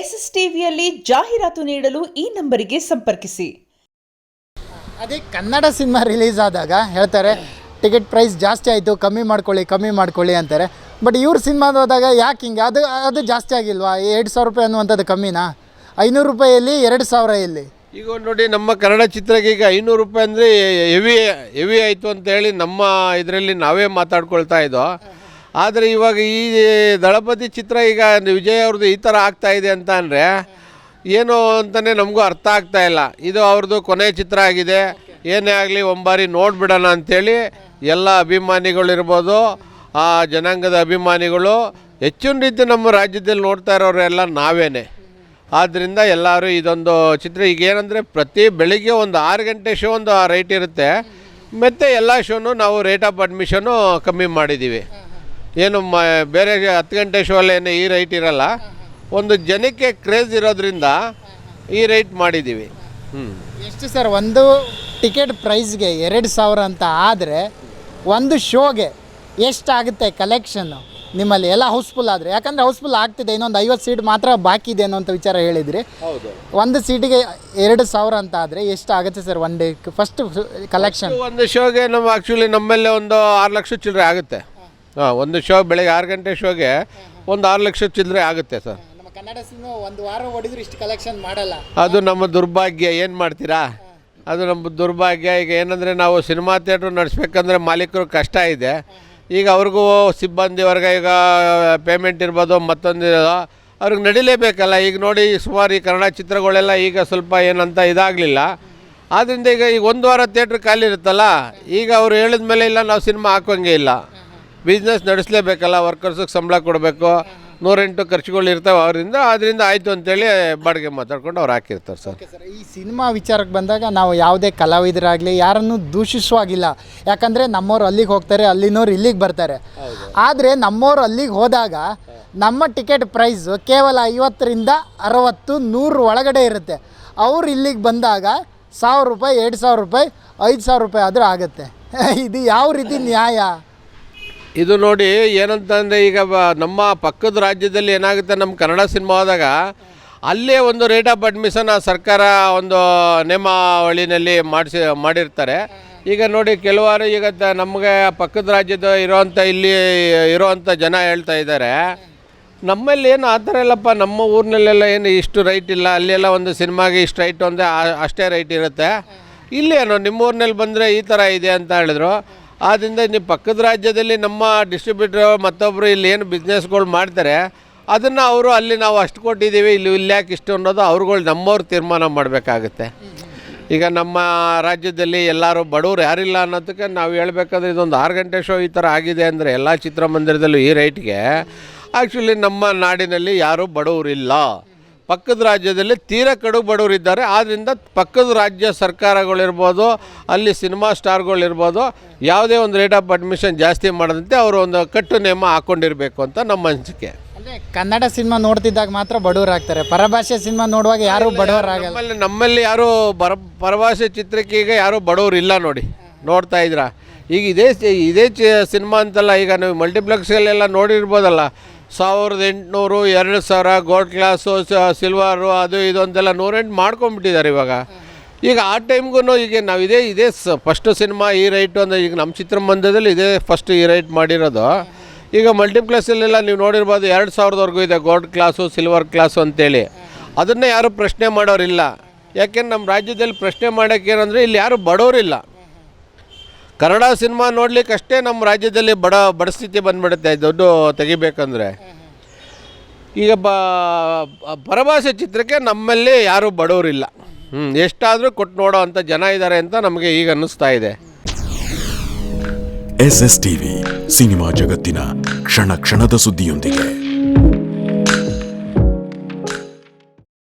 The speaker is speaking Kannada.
SSTVಯಲ್ಲಿ ಜಾಹೀರಾತು ನೀಡಲು ಈ ನಂಬರಿಗೆ ಸಂಪರ್ಕಿಸಿ. ಅದೇ ಕನ್ನಡ ಸಿನಿಮಾ ರಿಲೀಸ್ ಆದಾಗ ಹೇಳ್ತಾರೆ ಟಿಕೆಟ್ ಪ್ರೈಸ್ ಜಾಸ್ತಿ ಆಯಿತು, ಕಮ್ಮಿ ಮಾಡ್ಕೊಳ್ಳಿ ಅಂತಾರೆ. ಬಟ್ ಇವ್ರ ಸಿನಿಮಾದ ಹೋದಾಗ ಯಾಕೆ ಹಿಂಗೆ ಅದು ಜಾಸ್ತಿ ಆಗಿಲ್ವಾ? 2,000 ರೂಪಾಯಿ ಅನ್ನುವಂಥದ್ದು ಕಮ್ಮಿನಾ? 500 ರೂಪಾಯಲ್ಲಿ 2,000 ಎಲ್ಲಿ? ಈಗ ನೋಡಿ, ನಮ್ಮ ಕನ್ನಡ ಚಿತ್ರಕ್ಕೆ ಈಗ 500 ರೂಪಾಯಿ ಅಂದರೆ ಹೆವಿ ಆಯಿತು ಅಂತೇಳಿ ನಮ್ಮ ಇದರಲ್ಲಿ ನಾವೇ ಮಾತಾಡ್ಕೊಳ್ತಾ ಇದ್ದೋ. ಆದರೆ ಇವಾಗ ಈ ದಳಪತಿ ಚಿತ್ರ ಈಗ ವಿಜಯ್ ಅವ್ರದ್ದು ಈ ಥರ ಆಗ್ತಾಯಿದೆ ಅಂತ ಅಂದರೆ ಏನು ಅಂತಲೇ ನಮಗೂ ಅರ್ಥ ಆಗ್ತಾಯಿಲ್ಲ. ಇದು ಅವ್ರದ್ದು ಕೊನೆಯ ಚಿತ್ರ ಆಗಿದೆ, ಏನೇ ಆಗಲಿ ಒಂಬಾರಿ ನೋಡಿಬಿಡೋಣ ಅಂಥೇಳಿ ಎಲ್ಲ ಅಭಿಮಾನಿಗಳಿರ್ಬೋದು, ಆ ಜನಾಂಗದ ಅಭಿಮಾನಿಗಳು ಹೆಚ್ಚಿನ ರೀತಿ ನಮ್ಮ ರಾಜ್ಯದಲ್ಲಿ ನೋಡ್ತಾ ಇರೋರೆಲ್ಲ ನಾವೇನೆ. ಆದ್ದರಿಂದ ಎಲ್ಲರೂ ಇದೊಂದು ಚಿತ್ರ ಈಗ ಏನಂದರೆ ಪ್ರತಿ ಬೆಳಿಗ್ಗೆ ಒಂದು 6 ಗಂಟೆ ಶೋ ಒಂದು ರೈಟ್ ಇರುತ್ತೆ, ಮತ್ತು ಎಲ್ಲ ಶೋನು ನಾವು ರೇಟ್ ಆಫ್ ಅಡ್ಮಿಷನು ಕಮ್ಮಿ ಮಾಡಿದ್ದೀವಿ. ಏನು ಬೇರೆ 10 ಗಂಟೆ ಶೋ ಅಲ್ಲೇನು ಈ ರೈಟ್ ಇರಲ್ಲ. ಒಂದು ಜನಕ್ಕೆ ಕ್ರೇಜ್ ಇರೋದ್ರಿಂದ ಈ ರೈಟ್ ಮಾಡಿದ್ದೀವಿ. ಎಷ್ಟು ಸರ್ ಒಂದು ಟಿಕೆಟ್ ಪ್ರೈಸ್ಗೆ 2,000 ಅಂತ ಆದರೆ ಒಂದು ಶೋಗೆ ಎಷ್ಟಾಗುತ್ತೆ ಕಲೆಕ್ಷನ್ನು ನಿಮ್ಮಲ್ಲಿ ಎಲ್ಲ ಹೌಸ್ಫುಲ್ ಆದರೆ? ಯಾಕಂದರೆ ಹೌಸ್ಫುಲ್ ಆಗ್ತಿದೆ, ಇನ್ನೊಂದು 50 ಸೀಟ್ ಮಾತ್ರ ಬಾಕಿ ಇದೆ ಅನ್ನೋಂಥ ವಿಚಾರ ಹೇಳಿದ್ರಿ. ಹೌದು, ಒಂದು ಸೀಟಿಗೆ 2,000 ಅಂತ ಆದರೆ ಎಷ್ಟಾಗುತ್ತೆ sir one day first collection? ಒಂದು ಶೋಗೆ ಆ್ಯಕ್ಚುಲಿ ನಮ್ಮಲ್ಲಿ ಒಂದು 6 ಲಕ್ಷ ಚಿಲ್ಲರೆ ಆಗುತ್ತೆ. ಒಂದು ಶೋ ಬೆಳಗ್ಗೆ 6 ಗಂಟೆ ಶೋಗೆ ಒಂದು 6 ಲಕ್ಷ ಚಿಲ್ಲರೆ ಆಗುತ್ತೆ ಸರ್. ನಮ್ಮ ಕನ್ನಡ ಸಿನಿಮಾ ಒಂದು ವಾರ ಹೊಡಿದ್ರು ಇಷ್ಟು ಕಲೆಕ್ಷನ್ ಮಾಡಲ್ಲ. ಅದು ನಮ್ಮ ದುರ್ಭಾಗ್ಯ. ಏನು ಮಾಡ್ತೀರಾ, ಅದು ನಮ್ಮ ದುರ್ಭಾಗ್ಯ. ಈಗ ಏನಂದರೆ ನಾವು ಸಿನಿಮಾ ಥಿಯೇಟ್ರ್ ನಡೆಸ್ಬೇಕಂದ್ರೆ ಮಾಲೀಕರು ಕಷ್ಟ ಇದೆ. ಈಗ ಅವ್ರಿಗೂ ಸಿಬ್ಬಂದಿವರೆಗೆ ಈಗ ಪೇಮೆಂಟ್ ಇರ್ಬೋದು, ಮತ್ತೊಂದು ಅವ್ರಿಗೆ ನಡಿಲೇಬೇಕಲ್ಲ. ಈಗ ನೋಡಿ, ಸುಮಾರು ಈ ಕನ್ನಡ ಚಿತ್ರಗಳೆಲ್ಲ ಈಗ ಸ್ವಲ್ಪ ಏನಂತ ಇದಾಗಲಿಲ್ಲ. ಆದ್ದರಿಂದ ಈಗ ಒಂದು ವಾರ ಥಿಯೇಟ್ರ್ ಖಾಲಿ ಇರುತ್ತಲ್ಲ, ಈಗ ಅವ್ರು ಹೇಳಿದ ಮೇಲೆ ಇಲ್ಲ ನಾವು ಸಿನಿಮಾ ಹಾಕೋಂಗೆ ಇಲ್ಲ, ಬಿಸ್ನೆಸ್ ನಡೆಸಲೇಬೇಕಲ್ಲ, ವರ್ಕರ್ಸಿಗೆ ಸಂಬಳ ಕೊಡಬೇಕು, 108 ಖರ್ಚುಗಳು ಇರ್ತವೆ ಅದರಿಂದ ಆಯಿತು ಅಂತೇಳಿ ಬಾಡಿಗೆ ಮಾತಾಡ್ಕೊಂಡು ಅವ್ರು ಹಾಕಿರ್ತಾರೆ ಸರ್. ಸರ್, ಈ ಸಿನಿಮಾ ವಿಚಾರಕ್ಕೆ ಬಂದಾಗ ನಾವು ಯಾವುದೇ ಕಲಾವಿದರಾಗಲಿ ಯಾರನ್ನು ದೂಷಿಸುವಾಗಿಲ್ಲ. ಯಾಕಂದರೆ ನಮ್ಮವ್ರು ಅಲ್ಲಿಗೆ ಹೋಗ್ತಾರೆ, ಅಲ್ಲಿನವ್ರು ಇಲ್ಲಿಗೆ ಬರ್ತಾರೆ. ಆದರೆ ನಮ್ಮವ್ರು ಅಲ್ಲಿಗೆ ಹೋದಾಗ ನಮ್ಮ ಟಿಕೆಟ್ ಪ್ರೈಸು ಕೇವಲ 50ರಿಂದ 60, 100 ಒಳಗಡೆ ಇರುತ್ತೆ. ಅವ್ರು ಇಲ್ಲಿಗೆ ಬಂದಾಗ 1,000 ರೂಪಾಯಿ, 2,000 ರೂಪಾಯಿ, 5,000 ರೂಪಾಯಿ ಆದರೂ ಆಗುತ್ತೆ. ಇದು ಯಾವ ರೀತಿ ನ್ಯಾಯ? ಇದು ನೋಡಿ ಏನಂತಂದರೆ, ಈಗ ನಮ್ಮ ಪಕ್ಕದ ರಾಜ್ಯದಲ್ಲಿ ಏನಾಗುತ್ತೆ, ನಮ್ಮ ಕನ್ನಡ ಸಿನಿಮಾ ಹೋದಾಗ ಅಲ್ಲೇ ಒಂದು ರೇಟ್ ಆಫ್ ಅಡ್ಮಿಷನ್ ಸರ್ಕಾರ ಒಂದು ನೇಮಾವಳಿನಲ್ಲಿ ಮಾಡಿರ್ತಾರೆ. ಈಗ ನೋಡಿ, ಕೆಲವಾರು ಈಗ ನಮಗೆ ಪಕ್ಕದ ರಾಜ್ಯದ ಇಲ್ಲಿ ಇರೋವಂಥ ಜನ ಹೇಳ್ತಾ ಇದ್ದಾರೆ, ನಮ್ಮಲ್ಲಿ ಏನು ಆ ಥರ ಇಲ್ಲಪ್ಪ, ನಮ್ಮ ಊರಿನಲ್ಲೆಲ್ಲ ಏನು ಇಷ್ಟು ರೈಟ್ ಇಲ್ಲ, ಅಲ್ಲೆಲ್ಲ ಒಂದು ಸಿನಿಮಾಗೆ ಇಷ್ಟು ರೈಟ್ ಅಂದರೆ ಅಷ್ಟೇ ರೈಟ್ ಇರುತ್ತೆ, ಇಲ್ಲೇನೋ ನಿಮ್ಮ ಊರಿನಲ್ಲಿ ಬಂದರೆ ಈ ಥರ ಇದೆ ಅಂತ ಹೇಳಿದ್ರು. ಆದ್ದರಿಂದ ನೀವು ಪಕ್ಕದ ರಾಜ್ಯದಲ್ಲಿ ನಮ್ಮ ಡಿಸ್ಟ್ರಿಬ್ಯೂಟರ್ ಮತ್ತೊಬ್ಬರು ಇಲ್ಲಿ ಏನು ಬಿಸ್ನೆಸ್ಗಳು ಮಾಡ್ತಾರೆ ಅದನ್ನು ಅವರು ಅಲ್ಲಿ ನಾವು ಅಷ್ಟು ಕೊಟ್ಟಿದ್ದೀವಿ, ಇಲ್ಲಿ ಯಾಕೆ ಇಷ್ಟು ಅನ್ನೋದು ಅವ್ರುಗಳು ನಮ್ಮವ್ರು ತೀರ್ಮಾನ ಮಾಡಬೇಕಾಗುತ್ತೆ. ಈಗ ನಮ್ಮ ರಾಜ್ಯದಲ್ಲಿ ಎಲ್ಲರೂ ಬಡವರು ಯಾರಿಲ್ಲ ಅನ್ನೋದಕ್ಕೆ ನಾವು ಹೇಳ್ಬೇಕಂದ್ರೆ ಇದೊಂದು 6 ಗಂಟೆ ಶೋ ಈ ಥರ ಆಗಿದೆ ಅಂದರೆ ಎಲ್ಲ ಚಿತ್ರಮಂದಿರದಲ್ಲೂ ಈ ರೈಟ್ಗೆ ಆ್ಯಕ್ಚುಲಿ ನಮ್ಮ ನಾಡಿನಲ್ಲಿ ಯಾರೂ ಬಡವರಿಲ್ಲ. ಪಕ್ಕದ ರಾಜ್ಯದಲ್ಲಿ ತೀರಾ ಕಡು ಬಡವರಿದ್ದಾರೆ. ಆದ್ದರಿಂದ ಪಕ್ಕದ ರಾಜ್ಯ ಸರ್ಕಾರಗಳಿರ್ಬೋದು, ಅಲ್ಲಿ ಸಿನಿಮಾ ಸ್ಟಾರ್ಗಳಿರ್ಬೋದು, ಯಾವುದೇ ಒಂದು ರೇಟ್ ಆಫ್ ಅಡ್ಮಿಷನ್ ಜಾಸ್ತಿ ಮಾಡದಂತೆ ಅವರು ಒಂದು ಕಟ್ಟು ನೇಮ ಹಾಕ್ಕೊಂಡಿರಬೇಕು ಅಂತ ನಮ್ಮ ಅನಿಸಿಕೆ. ಅಂದರೆ ಕನ್ನಡ ಸಿನಿಮಾ ನೋಡ್ತಿದ್ದಾಗ ಮಾತ್ರ ಬಡವರಾಗ್ತಾರೆ, ಪರಭಾಷೆ ಸಿನಿಮಾ ನೋಡುವಾಗ ಯಾರೂ ಬಡವರಾಗಲ್ಲ. ನಮ್ಮಲ್ಲಿ ಯಾರೂ ಪರಭಾಷೆ ಚಿತ್ರಕ್ಕೆ ಈಗ ಯಾರೂ ಬಡವರು ಇಲ್ಲ ನೋಡಿ, ನೋಡ್ತಾ ಇದ್ದೀರಾ. ಈಗ ಇದೇ ಸಿನಿಮಾ ಅಂತಲ್ಲ, ಈಗ ನೀವು ಮಲ್ಟಿಪ್ಲೆಕ್ಸಲ್ಲೆಲ್ಲ ನೋಡಿರ್ಬೋದಲ್ಲ, 1,800, 2,000 ಗೋಲ್ಡ್ ಕ್ಲಾಸು, ಸಿಲ್ವರು, ಅದು ಇದು ಅಂತೆಲ್ಲ 108 ಮಾಡ್ಕೊಂಬಿಟ್ಟಿದ್ದಾರೆ ಇವಾಗ. ಈಗ ಆ ಟೈಮ್ಗೂ ಈಗ ನಾವು ಇದೇ ಫಸ್ಟ್ ಸಿನಿಮಾ ಈ ರೈಟು ಅಂದರೆ ಈಗ ನಮ್ಮ ಚಿತ್ರಮಂದಿರದಲ್ಲಿ ಇದೇ ಫಸ್ಟ್ ಈ ರೈಟ್ ಮಾಡಿರೋದು. ಈಗ ಮಲ್ಟಿಪ್ಲೆಕ್ಸಲ್ಲೆಲ್ಲ ನೀವು ನೋಡಿರ್ಬೋದು 2,000ವರೆಗೂ ಇದೆ ಗೋಲ್ಡ್ ಕ್ಲಾಸು, ಸಿಲ್ವರ್ ಕ್ಲಾಸು ಅಂತೇಳಿ. ಅದನ್ನೇ ಯಾರೂ ಪ್ರಶ್ನೆ ಮಾಡೋರಿಲ್ಲ. ಯಾಕೆಂದ್ರೆ ನಮ್ಮ ರಾಜ್ಯದಲ್ಲಿ ಪ್ರಶ್ನೆ ಮಾಡೋಕ್ಕೆ ಏನಂದರೆ ಇಲ್ಲಿ ಯಾರೂ ಬಡವರಿಲ್ಲ. ಕನ್ನಡ ಸಿನಿಮಾ ನೋಡ್ಲಿಕ್ಕಷ್ಟೇ ನಮ್ಮ ರಾಜ್ಯದಲ್ಲಿ ಬಡ ಸ್ಥಿತಿ ಬಂದುಬಿಡುತ್ತೆ ದುಡ್ಡು ತೆಗಿಬೇಕಂದ್ರೆ. ಈಗ ಪರಭಾಷೆ ಚಿತ್ರಕ್ಕೆ ನಮ್ಮಲ್ಲಿ ಯಾರೂ ಬಡವರಿಲ್ಲ. ಎಷ್ಟಾದರೂ ಕೊಟ್ಟು ನೋಡೋ ಅಂಥ ಜನ ಇದ್ದಾರೆ ಅಂತ ನಮಗೆ ಈಗ ಅನ್ನಿಸ್ತಾ ಇದೆ. SSTV ಸಿನಿಮಾ ಜಗತ್ತಿನ ಕ್ಷಣ ಕ್ಷಣದ ಸುದ್ದಿಯೊಂದಿಗೆ.